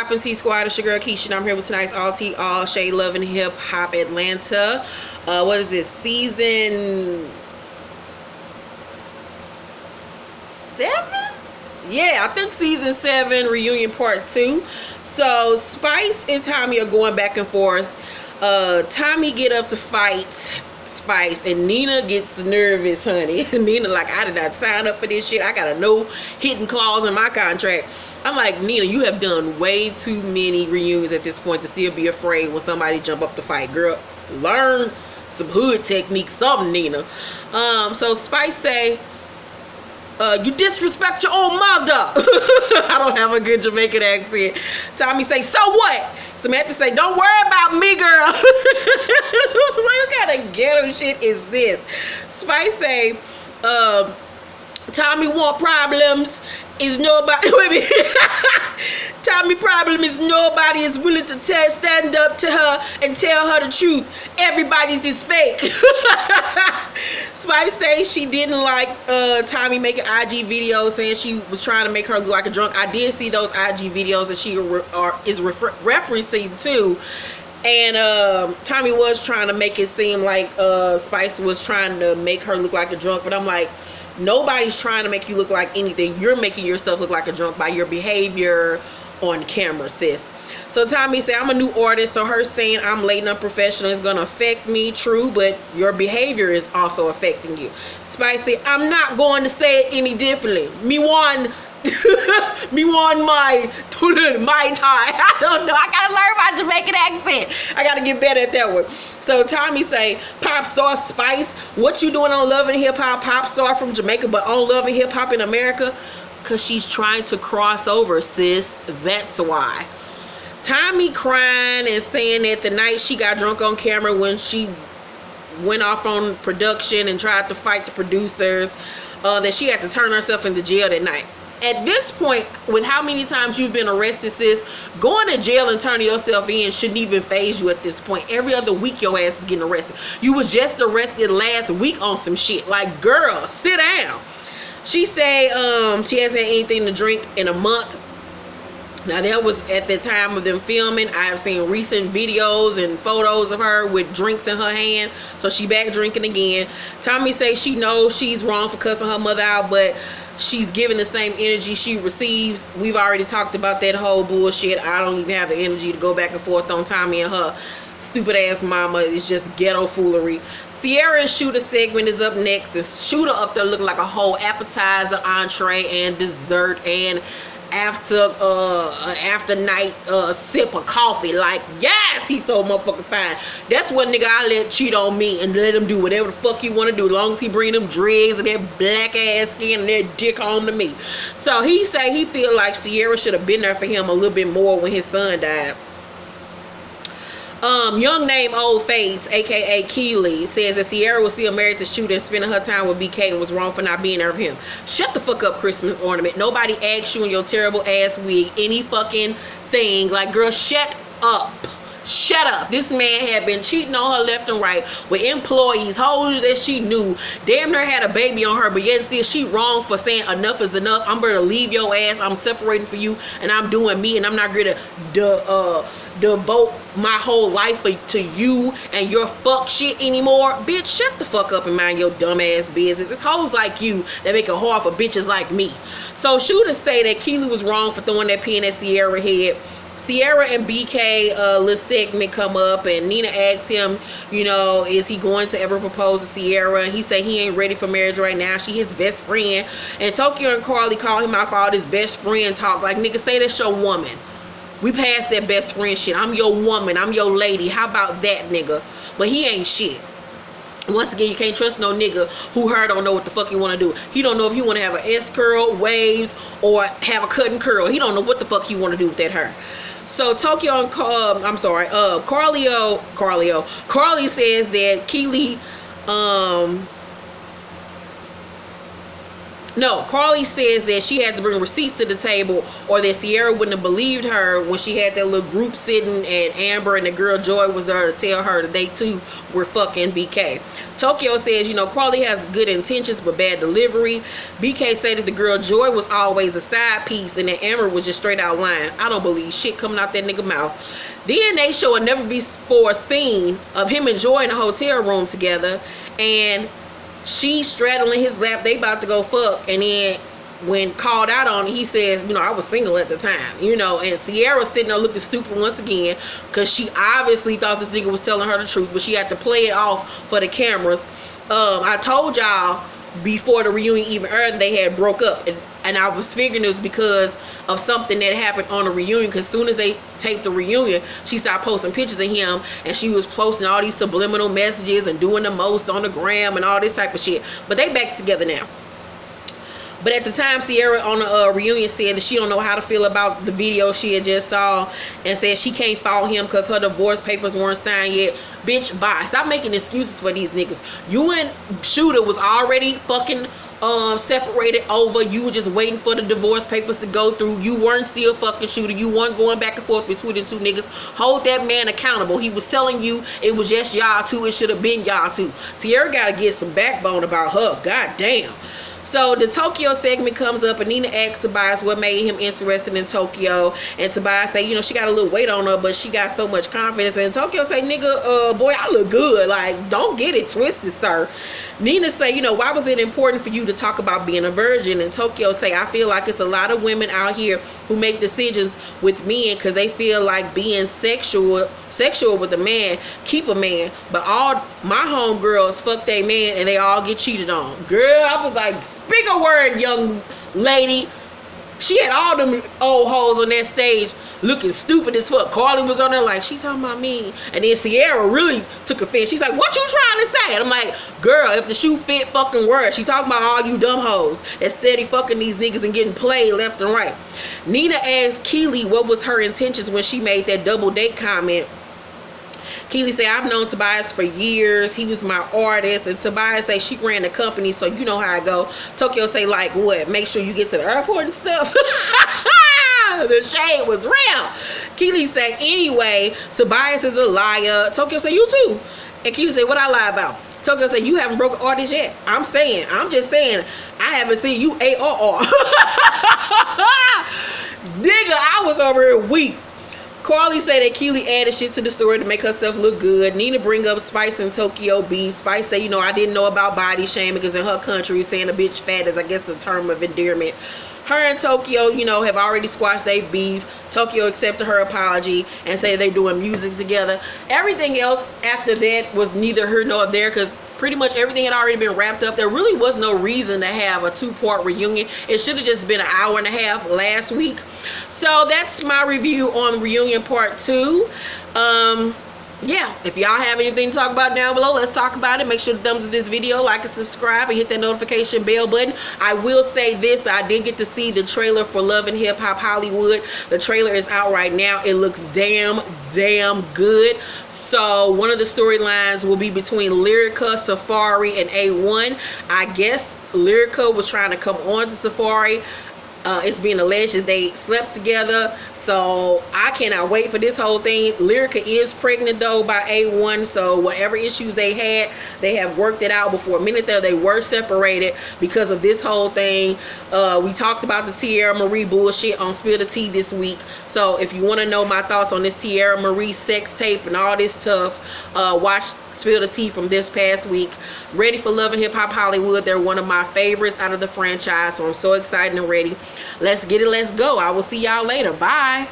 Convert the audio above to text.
poppin' T Squad? It's your girl Keisha, and I'm here with tonight's All Tea, All Shade, Love and Hip Hop Atlanta. What is this, season 7? Yeah, I think season 7, reunion part 2. So Spice and Tommy are going back and forth. Tommy get up to fight Spice, and Nina gets nervous, honey. Nina like, I did not sign up for this shit. I got a no hidden clause in my contract. I'm like, Nina, you have done way too many reunions at this point to still be afraid when somebody jump up to fight. Girl, learn some hood techniques, something, Nina. So Spice say, you disrespect your own mother. I don't have a good Jamaican accent. Tommy say, so what? Samantha say, don't worry about me, girl. What kind of ghetto shit is this? Spice say, Tommy want problems. Is nobody Tommy problem is nobody is willing to stand up to her and tell her the truth. Everybody's is fake. Spice says she didn't like Tommy making IG videos saying she was trying to make her look like a drunk. I did see those IG videos that she is referencing to. And Tommy was trying to make it seem like Spice was trying to make her look like a drunk, but I'm like, nobody's trying to make you look like anything. You're making yourself look like a drunk by your behavior on camera, sis. So Tommy said, I'm a new artist, so her saying I'm late and unprofessional is gonna affect me. True, but your behavior is also affecting you. Spice said, I'm not going to say it any differently. Me want my tie. I don't know. I gotta learn my Jamaican accent. I gotta get better at that one. So Tommy say, pop star Spice, what you doing on Love and Hip Hop? Pop star from Jamaica, but on Love and Hip Hop in America? Cause she's trying to cross over, sis. That's why. Tommy crying and saying that the night she got drunk on camera when she went off on production and tried to fight the producers, that she had to turn herself into jail that night. At this point, with how many times you've been arrested, sis, going to jail and turning yourself in shouldn't even faze you at this point. Every other week your ass is getting arrested. You was just arrested last week on some shit. Like, girl, sit down. She say she hasn't had anything to drink in a month. Now that was at the time of them filming. I have seen recent videos and photos of her with drinks in her hand. So she back drinking again. Tommy say she knows she's wrong for cussing her mother out, but she's giving the same energy she receives. We've already talked about that whole bullshit. I don't even have the energy to go back and forth on Tommy and her stupid ass mama. It's just ghetto foolery. Sierra and Shooter segment is up next. And Shooter up there looking like a whole appetizer, entree, and dessert, and after night sip of coffee. Like, yes, he's so motherfucking fine. That's what nigga I let cheat on me and let him do whatever the fuck he want to do, as long as he bring them dreads and that black ass skin and that dick home to me. So he say he feel like Sierra should have been there for him a little bit more when his son died. Young name Old Face, aka Keely, says that Sierra was still married to Shooter and spending her time with BK and was wrong for not being there for him. Shut the fuck up, Christmas ornament. Nobody asked you in your terrible ass wig any fucking thing. Like, girl, shut up. Shut up. This man had been cheating on her left and right with employees, hoes that she knew, damn near had a baby on her, but yet still she wrong for saying enough is enough. I'm going to leave your ass. I'm separating for you, and I'm doing me, and I'm not going to devote my whole life to you and your fuck shit anymore. Bitch, shut the fuck up and mind your dumb ass business. It's hoes like you that make it hard for bitches like me. So Shooter say that Keely was wrong for throwing that pin at Sierra head. Sierra and BK little segment come up, and Nina asks him, you know, is he going to ever propose to Sierra? And he say he ain't ready for marriage right now. She his best friend. And Tokyo and Carly call him out for all this best friend talk. Like, nigga, say that's your woman. We passed that best friend shit. I'm your woman. I'm your lady. How about that, nigga? But he ain't shit. Once again, you can't trust no nigga who her don't know what the fuck he want to do. He don't know if you want to have an S-curl, waves, or have a cut and curl. He don't know what the fuck he want to do with that hair. So Tokyo and Carly says that Keely No, Carly says that she had to bring receipts to the table, or that Ciara wouldn't have believed her when she had that little group sitting and Amber and the girl Joy was there to tell her that they too were fucking BK. Tokyo says, you know, Carly has good intentions but bad delivery. BK said that the girl Joy was always a side piece and that Amber was just straight out lying. I don't believe shit coming out that nigga mouth. DNA show a never before scene of him and Joy in a hotel room together, and she straddling his lap. They about to go fuck, and then when called out on it, he says, you know, I was single at the time, you know. And Ciara sitting there looking stupid once again, because she obviously thought this nigga was telling her the truth, but she had to play it off for the cameras. I told y'all before the reunion even aired, they had broke up, and I was figuring it was because of something that happened on the reunion, because as soon as they taped the reunion, she started posting pictures of him, and she was posting all these subliminal messages and doing the most on the gram and all this type of shit. But they back together now. But at the time, Ciara on the reunion said that she don't know how to feel about the video she had just saw, and said she can't fault him because her divorce papers weren't signed yet. Bitch, bye. Stop making excuses for these niggas. You and Shooter was already fucking separated over. You were just waiting for the divorce papers to go through. You weren't still fucking Shooter. You weren't going back and forth between the two niggas. Hold that man accountable. He was telling you it was just y'all two. It should have been y'all two. Ciara gotta get some backbone about her. God damn. So the Tokyo segment comes up, and Nina asks Tobias what made him interested in Tokyo, and Tobias say, you know, she got a little weight on her, but she got so much confidence. And Tokyo say, nigga, boy, I look good. Like, don't get it twisted, sir. Nina say, you know, why was it important for you to talk about being a virgin? And Tokyo say, I feel like it's a lot of women out here who make decisions with men because they feel like being sexual with a man keep a man, but all my homegirls fuck they man and they all get cheated on. Girl, I was like, speak a word, young lady. She had all them old hoes on that stage looking stupid as fuck. Carly was on there like, she talking about me. And then Ciara really took offense. She's like, what you trying to say? And I'm like, girl, if the shoe fit, fucking word. She talking about all you dumb hoes that steady fucking these niggas and getting played left and right. Nina asked Keely what was her intentions when she made that double date comment. Keely say, I've known Tobias for years. He was my artist. And Tobias say she ran the company, so you know how I go. Tokyo say, like, what? Make sure you get to the airport and stuff. The shade was real. Keely say, anyway, Tobias is a liar. Tokyo say, you too. And Keely say, what I lie about? Tokyo say, you haven't broken artist yet. I'm just saying, I haven't seen you ARR. Nigga, I was over here weak. Carly say that Keely added shit to the story to make herself look good. Nina bring up Spice and Tokyo beef. Spice say, you know, I didn't know about body shaming because in her country, saying a bitch fat is, I guess, a term of endearment. Her and Tokyo, you know, have already squashed their beef. Tokyo accepted her apology and said they're doing music together. Everything else after that was neither here nor there, because pretty much everything had already been wrapped up. There really was no reason to have a two-part reunion. It should have just been an hour and a half last week. So that's my review on Reunion Part 2. Yeah, if y'all have anything to talk about down below, let's talk about it. Make sure to thumbs up this video, like and subscribe, and hit that notification bell button. I will say this, I did get to see the trailer for Love and Hip Hop Hollywood. The trailer is out right now. It looks damn good. So one of the storylines will be between Lyrica, Safari, and A1. I guess Lyrica was trying to come on to Safari. It's being alleged that they slept together. So I cannot wait for this whole thing. Lyrica is pregnant though by A1. So whatever issues they had, they have worked it out. Before a minute there, they were separated because of this whole thing. We talked about the Tierra Marie bullshit on Spill the Tea this week. So if you want to know my thoughts on this Tierra Marie sex tape and all this stuff, watch Spill the Tea from this past week. Ready for Love and Hip Hop Hollywood. They're one of my favorites out of the franchise. So I'm so excited and ready. Let's get it. Let's go. I will see y'all later. Bye.